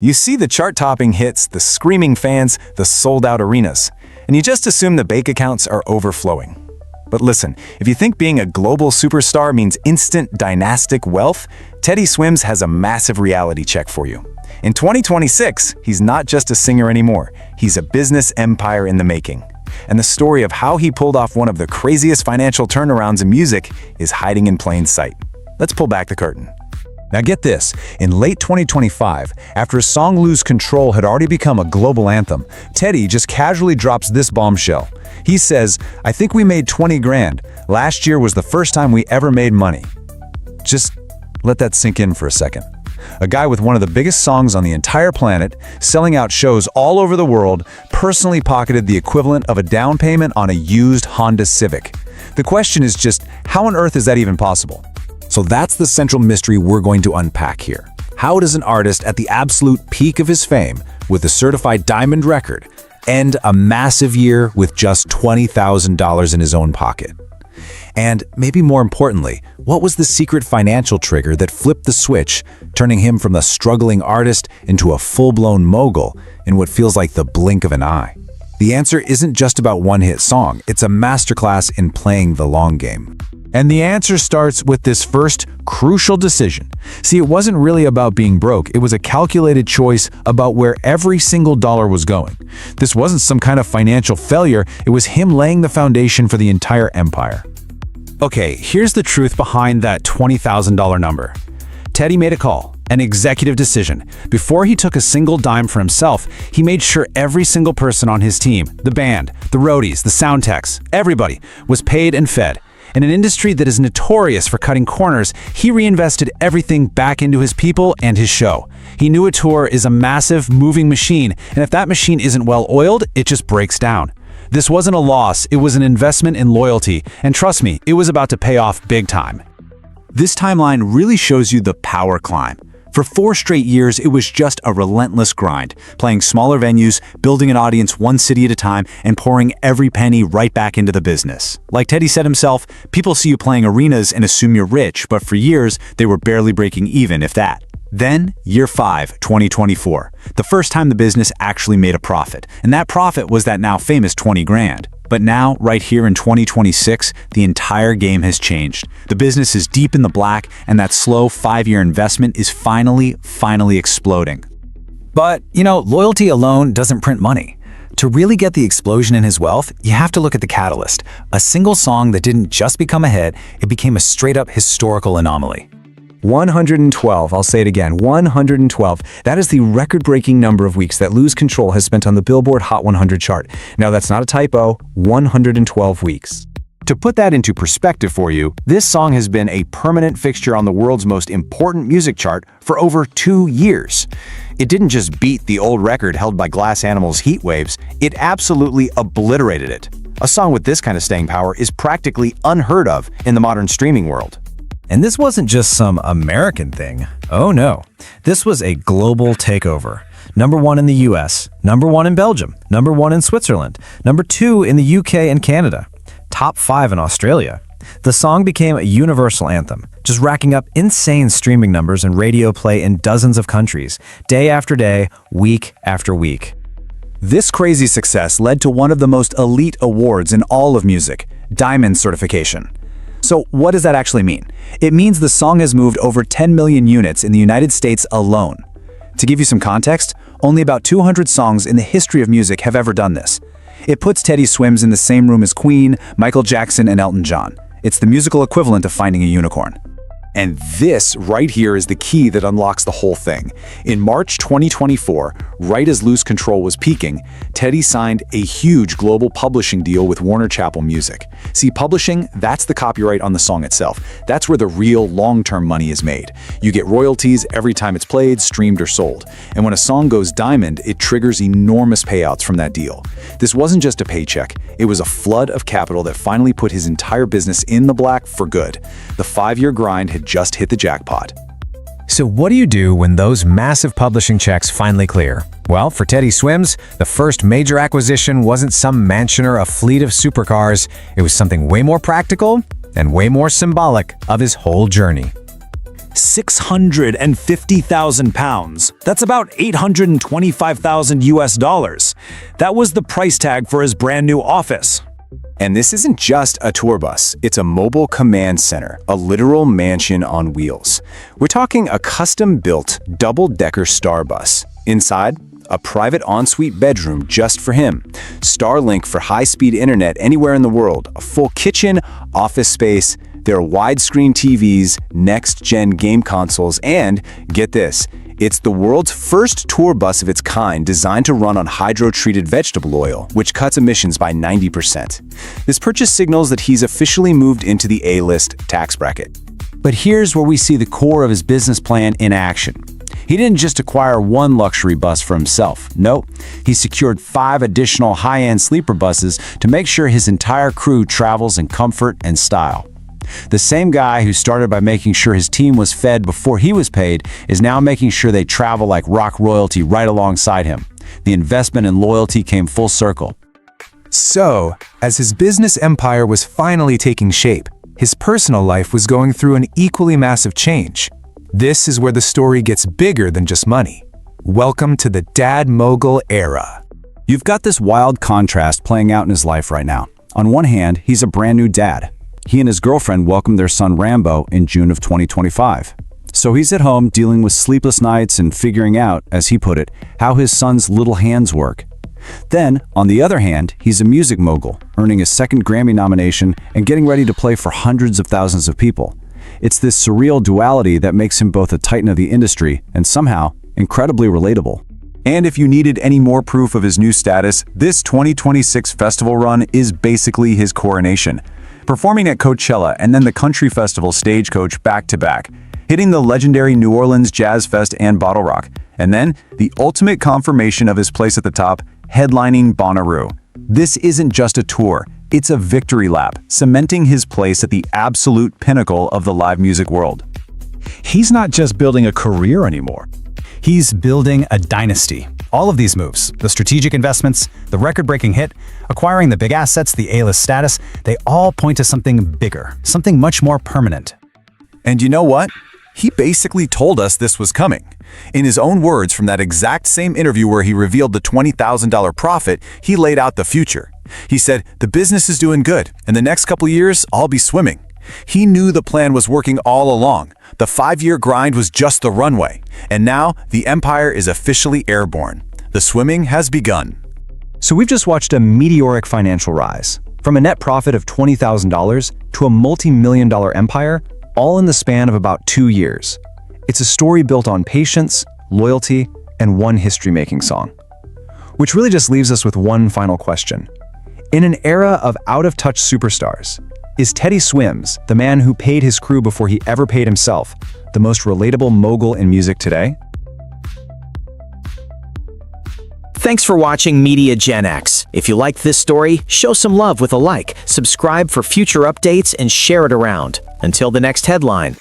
You see the chart-topping hits, the screaming fans, the sold-out arenas, and you just assume the bank accounts are overflowing. But listen, if you think being a global superstar means instant dynastic wealth, Teddy Swims has a massive reality check for you. In 2026, he's not just a singer anymore, he's a business empire in the making. And the story of how he pulled off one of the craziest financial turnarounds in music is hiding in plain sight. Let's pull back the curtain. Now get this, in late 2025, after his song Lose Control had already become a global anthem, Teddy just casually drops this bombshell. He says, "I think we made 20 grand. Last year was the first time we ever made money." Just let that sink in for a second. A guy with one of the biggest songs on the entire planet, selling out shows all over the world, personally pocketed the equivalent of a down payment on a used Honda Civic. The question is just, how on earth is that even possible? So that's the central mystery we're going to unpack here. How does an artist at the absolute peak of his fame, with a certified diamond record, end a massive year with just $20,000 in his own pocket? And maybe more importantly, what was the secret financial trigger that flipped the switch, turning him from a struggling artist into a full-blown mogul in what feels like the blink of an eye? The answer isn't just about one hit song, it's a masterclass in playing the long game. And the answer starts with this first crucial decision. See, it wasn't really about being broke, it was a calculated choice about where every single dollar was going. This wasn't some kind of financial failure, it was him laying the foundation for the entire empire. Okay, here's the truth behind that $20,000 number. Teddy made a call, an executive decision. Before he took a single dime for himself, he made sure every single person on his team, the band, the roadies, the sound techs, everybody, was paid and fed. In an industry that is notorious for cutting corners, he reinvested everything back into his people and his show. He knew a tour is a massive, moving machine, and if that machine isn't well oiled, it just breaks down. This wasn't a loss, it was an investment in loyalty, and trust me, it was about to pay off big time. This timeline really shows you the power climb. For 4 straight years, it was just a relentless grind, playing smaller venues, building an audience one city at a time, and pouring every penny right back into the business. Like Teddy said himself, people see you playing arenas and assume you're rich, but for years, they were barely breaking even, if that. Then, year 5, 2024, the first time the business actually made a profit, and that profit was that now famous 20 grand. But now, right here in 2026, the entire game has changed. The business is deep in the black, and that slow 5-year investment is finally exploding. But, loyalty alone doesn't print money. To really get the explosion in his wealth, you have to look at the catalyst. A single song that didn't just become a hit, it became a straight-up historical anomaly. 112, I'll say it again, 112. That is the record-breaking number of weeks that Lose Control has spent on the Billboard Hot 100 chart. Now that's not a typo, 112 weeks. To put that into perspective for you, this song has been a permanent fixture on the world's most important music chart for over 2 years. It didn't just beat the old record held by Glass Animals' Heat Waves, it absolutely obliterated it. A song with this kind of staying power is practically unheard of in the modern streaming world. And this wasn't just some American thing. Oh no, this was a global takeover. Number 1 in the US, number 1 in Belgium, number 1 in Switzerland, number 2 in the UK and Canada, top 5 in Australia. The song became a universal anthem, just racking up insane streaming numbers and radio play in dozens of countries, day after day, week after week. This crazy success led to one of the most elite awards in all of music, Diamond certification. So what does that actually mean? It means the song has moved over 10 million units in the United States alone. To give you some context, only about 200 songs in the history of music have ever done this. It puts Teddy Swims in the same room as Queen, Michael Jackson, and Elton John. It's the musical equivalent of finding a unicorn. And this right here is the key that unlocks the whole thing. In March 2024, right as Lose Control was peaking, Teddy signed a huge global publishing deal with Warner Chappell Music. See, publishing, that's the copyright on the song itself. That's where the real long-term money is made. You get royalties every time it's played, streamed, or sold. And when a song goes diamond, it triggers enormous payouts from that deal. This wasn't just a paycheck, it was a flood of capital that finally put his entire business in the black for good. The 5-year grind had just hit the jackpot. So what do you do when those massive publishing checks finally clear? Well, for Teddy Swims, the first major acquisition wasn't some mansion or a fleet of supercars. It was something way more practical and way more symbolic of his whole journey. 650,000 pounds. That's about 825,000 US dollars. That was the price tag for his brand new office. And this isn't just a tour bus, it's a mobile command center, a literal mansion on wheels. We're talking a custom-built, double-decker star bus. Inside, a private ensuite bedroom just for him, Starlink for high-speed internet anywhere in the world, a full kitchen, office space, there are widescreen TVs, next-gen game consoles, and, get this, it's the world's first tour bus of its kind designed to run on hydro-treated vegetable oil, which cuts emissions by 90%. This purchase signals that he's officially moved into the A-list tax bracket. But here's where we see the core of his business plan in action. He didn't just acquire one luxury bus for himself. No, he secured 5 additional high-end sleeper buses to make sure his entire crew travels in comfort and style. The same guy who started by making sure his team was fed before he was paid is now making sure they travel like rock royalty right alongside him. The investment in loyalty came full circle. So, as his business empire was finally taking shape, his personal life was going through an equally massive change. This is where the story gets bigger than just money. Welcome to the Dad Mogul era. You've got this wild contrast playing out in his life right now. On one hand, he's a brand new dad. He and his girlfriend welcomed their son Rambo in June of 2025. So he's at home dealing with sleepless nights and figuring out, as he put it, how his son's little hands work. Then, on the other hand, he's a music mogul, earning his second Grammy nomination and getting ready to play for hundreds of thousands of people. It's this surreal duality that makes him both a titan of the industry and somehow incredibly relatable. And if you needed any more proof of his new status, this 2026 festival run is basically his coronation. Performing at Coachella and then the country festival Stagecoach back-to-back, hitting the legendary New Orleans Jazz Fest and Bottle Rock, and then the ultimate confirmation of his place at the top, headlining Bonnaroo. This isn't just a tour, it's a victory lap, cementing his place at the absolute pinnacle of the live music world. He's not just building a career anymore. He's building a dynasty. All of these moves, the strategic investments, the record-breaking hit, acquiring the big assets, the A-list status, they all point to something bigger, something much more permanent. And you know what? He basically told us this was coming. In his own words from that exact same interview where he revealed the $20,000 profit, he laid out the future. He said, "The business is doing good. In the next couple years, I'll be swimming." He knew the plan was working all along. The 5-year grind was just the runway. And now, the empire is officially airborne. The swimming has begun. So we've just watched a meteoric financial rise. From a net profit of $20,000 to a multi-million-dollar empire, all in the span of about 2 years. It's a story built on patience, loyalty, and one history-making song. Which really just leaves us with one final question. In an era of out-of-touch superstars, is Teddy Swims, the man who paid his crew before he ever paid himself, the most relatable mogul in music today? Thanks for watching Media GenX. If you liked this story, show some love with a like, subscribe for future updates, and share it around. Until the next headline.